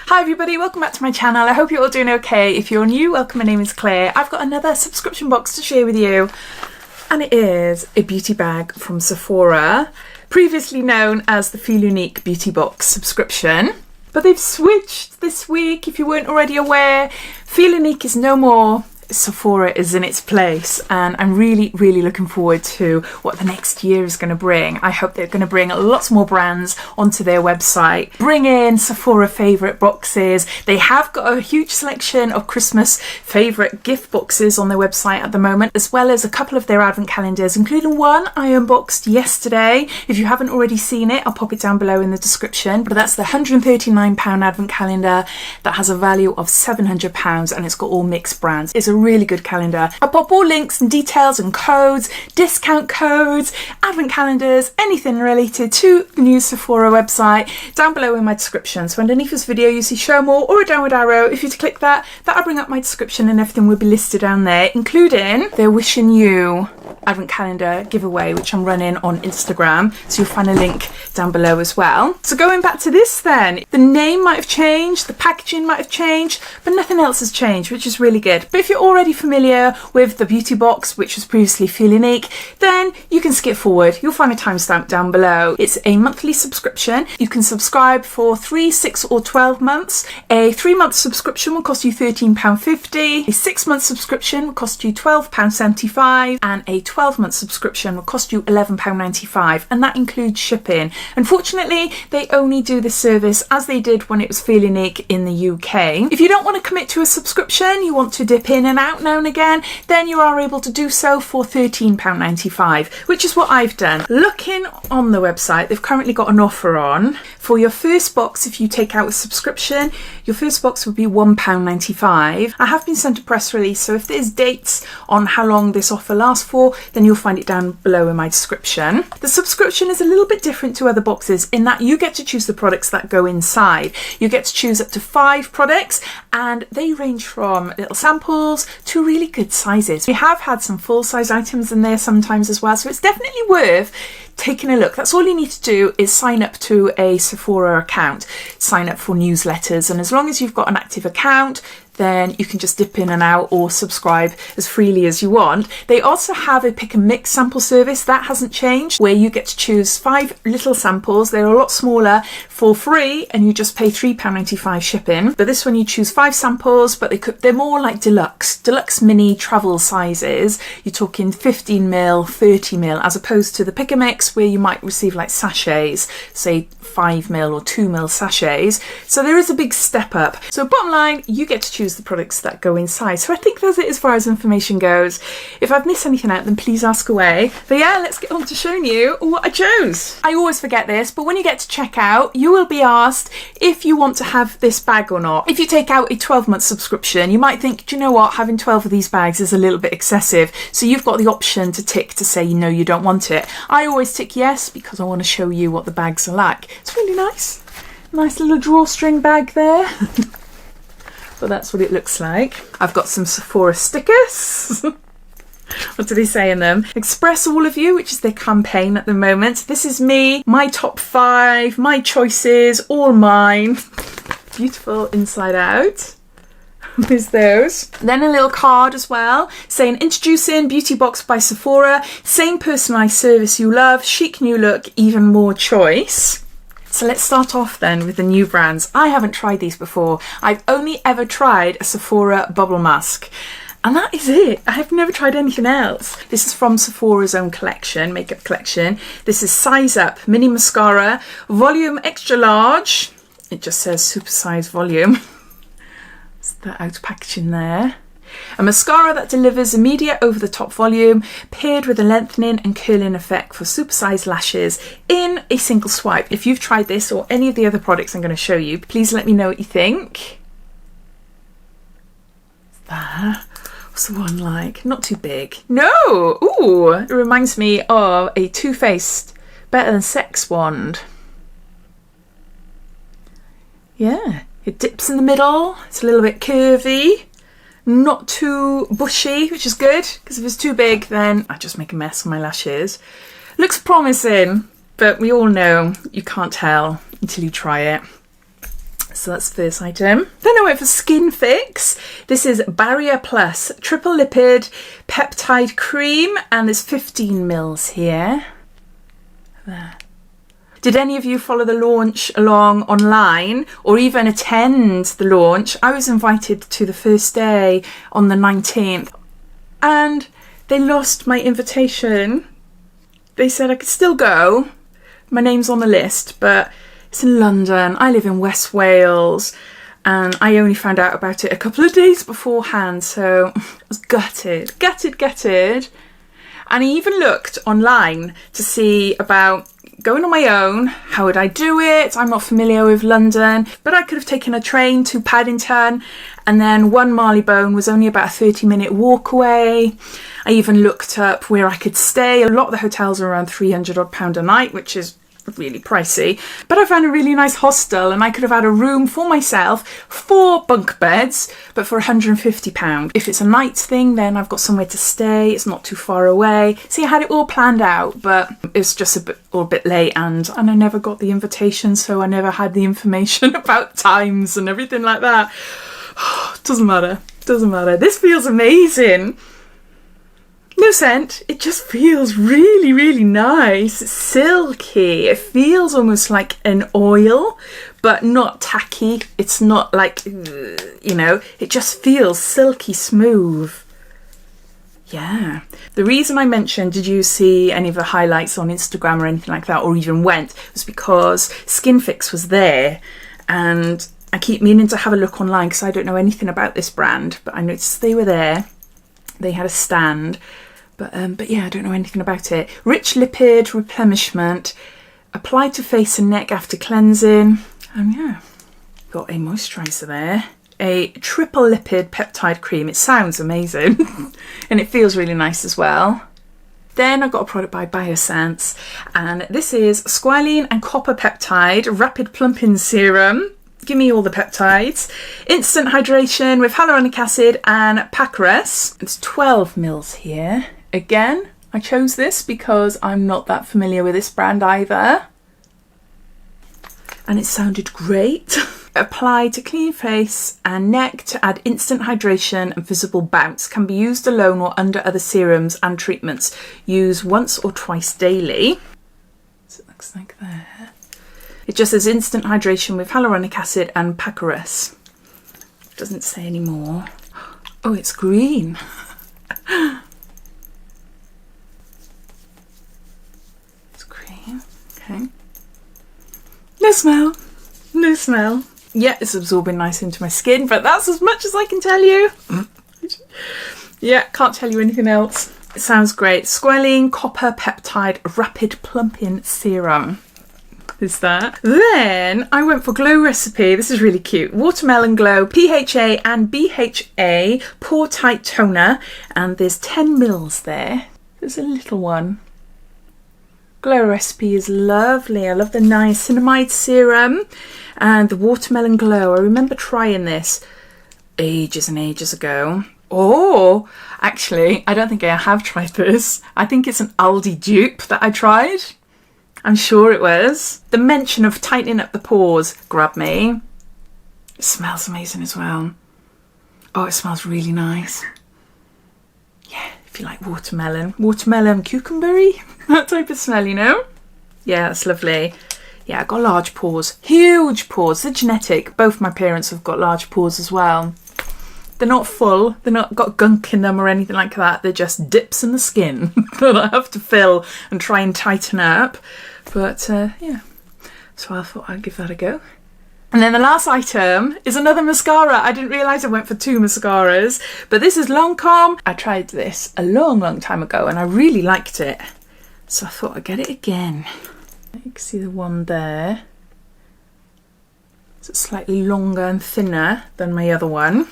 Hi everybody, welcome back to my channel. I hope you're all doing okay. If you're new, welcome, my name is Claire. I've got another subscription box to share with you, and it is a beauty bag from Sephora, previously known as the Feel Unique Beauty Box subscription. But they've switched this week, if you weren't already aware. Feel Unique is no more. Sephora is in its place, and I'm really looking forward to what the next year is going to bring. I hope they're going to bring lots more brands onto their website, bring in Sephora favourite boxes. They have got a huge selection of Christmas favourite gift boxes on their website at the moment, as well as a couple of their advent calendars, including one I unboxed yesterday. If you haven't already seen it, I'll pop it down below in the description. But that's the £139 advent calendar that has a value of £700, and it's got all mixed brands. It's a really good calendar. I'll pop all links and details and codes, discount codes, advent calendars, anything related to the new Sephora website down below in my description. So underneath this video you see show more or a downward arrow. If you click that, that'll bring up my description, and everything will be listed down there, including their Wishing You advent calendar giveaway, which I'm running on Instagram. So you'll find a link down below as well. So going back to this then, the name might have changed, the packaging might have changed, but nothing else has changed, which is really good. But if you're already familiar with the beauty box, which was previously Feel Unique, then you can skip forward. You'll find a timestamp down below. It's a monthly subscription. You can subscribe for 3, 6 or 12 months. A 3-month subscription will cost you £13.50. A 6-month subscription will cost you £12.75, and a 12-month subscription will cost you £11.95, and that includes shipping. Unfortunately, they only do this service as they did when it was Feel Unique in the UK. If you don't want to commit to a subscription, you want to dip in and out now and again, then you are able to do so for £13.95, which is what I've done. Looking on the website, they've currently got an offer on. For your first box, if you take out a subscription, your first box would be £1.95. I have been sent a press release, so if there's dates on how long this offer lasts for, then you'll find it down below in my description. The subscription is a little bit different to other boxes in that you get to choose the products that go inside. You get to choose up to 5 products, and they range from little samples to really good sizes. We have had some full-size items in there sometimes as well, so it's definitely worth taking a look. That's all you need to do is sign up to a Sephora account, sign up for newsletters, and as long as you've got an active account, then you can just dip in and out or subscribe as freely as you want. They also have a pick and mix sample service. That hasn't changed, where you get to choose 5 little samples. They're a lot smaller for free, and you just pay £3.95 shipping. But this one you choose 5 samples, but they're more like deluxe mini travel sizes. You're talking 15ml, 30ml, as opposed to the pick and mix where you might receive like sachets, say 5ml or 2ml sachets. So there is a big step up. So bottom line, you get to choose the products that go inside. So I think that's it as far as information goes. If I've missed anything out, then please ask away. But yeah, let's get on to showing you what I chose. I always forget this, but when you get to checkout, you will be asked if you want to have this bag or not. If you take out a 12-month subscription, you might think, do you know what, having 12 of these bags is a little bit excessive. So you've got the option to tick to say no, you don't want it. I always tick yes because I want to show you what the bags are like. It's really nice. Nice little drawstring bag there. But that's what it looks like. I've got some Sephora stickers. What do they say in them? Express all of you, which is their campaign at the moment. This is me, my top 5, my choices, all mine. Beautiful inside out. There's those. Then a little card as well saying introducing Beauty Box by Sephora. Same personalised service you love. Chic new look, even more choice. So let's start off then with the new brands. I haven't tried these before. I've only ever tried a Sephora bubble mask, and that is it. I have never tried anything else. This is from Sephora's own collection, makeup collection. This is Size Up Mini Mascara, Volume Extra Large. It just says super size volume. It's the outer packaging there. A mascara that delivers immediate over-the-top volume, paired with a lengthening and curling effect for supersized lashes in a single swipe. If you've tried this or any of the other products I'm going to show you, please let me know what you think. There. What's the one like? Not too big. No! Ooh! It reminds me of a Too Faced Better Than Sex wand. Yeah. It dips in the middle. It's a little bit curvy. Not too bushy, which is good, because if it's too big, then I just make a mess on my lashes. Looks promising, but we all know you can't tell until you try it. So that's the first item. Then I went for Skin Fix. This is Barrier Plus Triple Lipid Peptide Cream, and there's 15 mils here. There. Did any of you follow the launch along online or even attend the launch? I was invited to the first day on the 19th and they lost my invitation. They said I could still go. My name's on the list, but it's in London. I live in West Wales and I only found out about it a couple of days beforehand, so I was gutted. And I even looked online to see about going on my own. How would I do it? I'm not familiar with London, but I could have taken a train to Paddington, and then one Marylebone was only about a 30-minute walk away. I even looked up where I could stay. A lot of the hotels are around £300 a night, which is really pricey, but I found a really nice hostel and I could have had a room for myself, 4 bunk beds, but for £150. If it's a night thing, then I've got somewhere to stay, it's not too far away. See, I had it all planned out, but it's just a bit late and I never got the invitation, so I never had the information about times and everything like that. Doesn't matter. This feels amazing. No scent, it just feels really, really nice. It's silky. It feels almost like an oil, but not tacky. It's not like, you know, it just feels silky smooth. Yeah. The reason I mentioned, did you see any of the highlights on Instagram or anything like that, or even went, was because Skin Fix was there and I keep meaning to have a look online because I don't know anything about this brand, but I noticed they were there. They had a stand. But yeah, I don't know anything about it. Rich lipid replenishment, applied to face and neck after cleansing. And yeah, got a moisturiser there. A triple lipid peptide cream. It sounds amazing. And it feels really nice as well. Then I got a product by Biosense. And this is Squalene and Copper Peptide Rapid Plumping Serum. Give me all the peptides. Instant hydration with hyaluronic acid and Pacares. It's 12 mils here. Again, I chose this because I'm not that familiar with this brand either. And it sounded great. Apply to clean face and neck to add instant hydration and visible bounce. Can be used alone or under other serums and treatments. Use once or twice daily. So it looks like there. It just says instant hydration with hyaluronic acid and Pacares. Doesn't say any more. Oh, it's green. Okay. No smell. Yeah, it's absorbing nice into my skin, but that's as much as I can tell you. Yeah, can't tell you anything else. It sounds great. Squalene Copper Peptide Rapid Plumping Serum. Is that. Then I went for Glow Recipe. This is really cute. Watermelon Glow PHA and BHA Pore Tight Toner, and there's 10 mils there. There's a little one. Glow Recipe is lovely. I love the niacinamide serum and the Watermelon Glow. I remember trying this ages and ages ago. Oh, actually, I don't think I have tried this. I think it's an Aldi dupe that I tried. I'm sure it was. The mention of tightening up the pores grabbed me. It smells amazing as well. Oh, it smells really nice. Yeah, if you like watermelon. Watermelon, cucumbery, that type of smell, you know? Yeah, that's lovely. Yeah, I got large pores. Huge pores. They're genetic. Both my parents have got large pores as well. They're not full. They're not got gunk in them or anything like that. They're just dips in the skin that I have to fill and try and tighten up. But yeah, so I thought I'd give that a go. And then the last item is another mascara. I didn't realise I went for 2 mascaras, but this is Lancome. I tried this a long time ago and I really liked it. So I thought I'd get it again. You can see the one there. So it's slightly longer and thinner than my other one.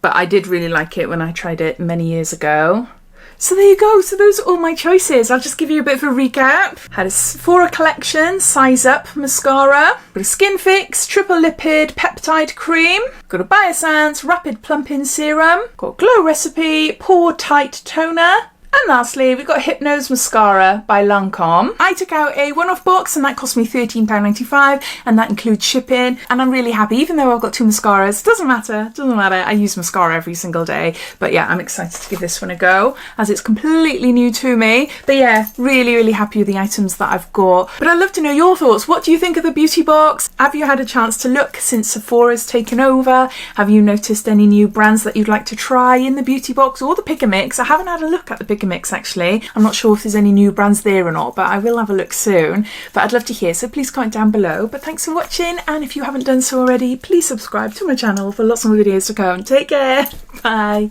But I did really like it when I tried it many years ago. So there you go. So those are all my choices. I'll just give you a bit of a recap. Had a Sephora collection, Size Up mascara. Got a Skin Fix, Triple Lipid Peptide Cream. Got a Biosense Rapid Plumping Serum. Got Glow Recipe Pore Tight Toner. And lastly, we've got Hypnose Mascara by Lancome. I took out a one-off box and that cost me £13.95 and that includes shipping, and I'm really happy. Even though I've got 2 mascaras, doesn't matter, I use mascara every single day. But yeah, I'm excited to give this one a go as it's completely new to me. But yeah, really happy with the items that I've got. But I'd love to know your thoughts. What do you think of the beauty box? Have you had a chance to look since Sephora's taken over? Have you noticed any new brands that you'd like to try in the beauty box or the pick and mix? I haven't had a look at the pick and mix actually. I'm not sure if there's any new brands there or not, but I will have a look soon. But I'd love to hear, so please comment down below. But thanks for watching, and if you haven't done so already, please subscribe to my channel for lots more videos to come. Take care. Bye.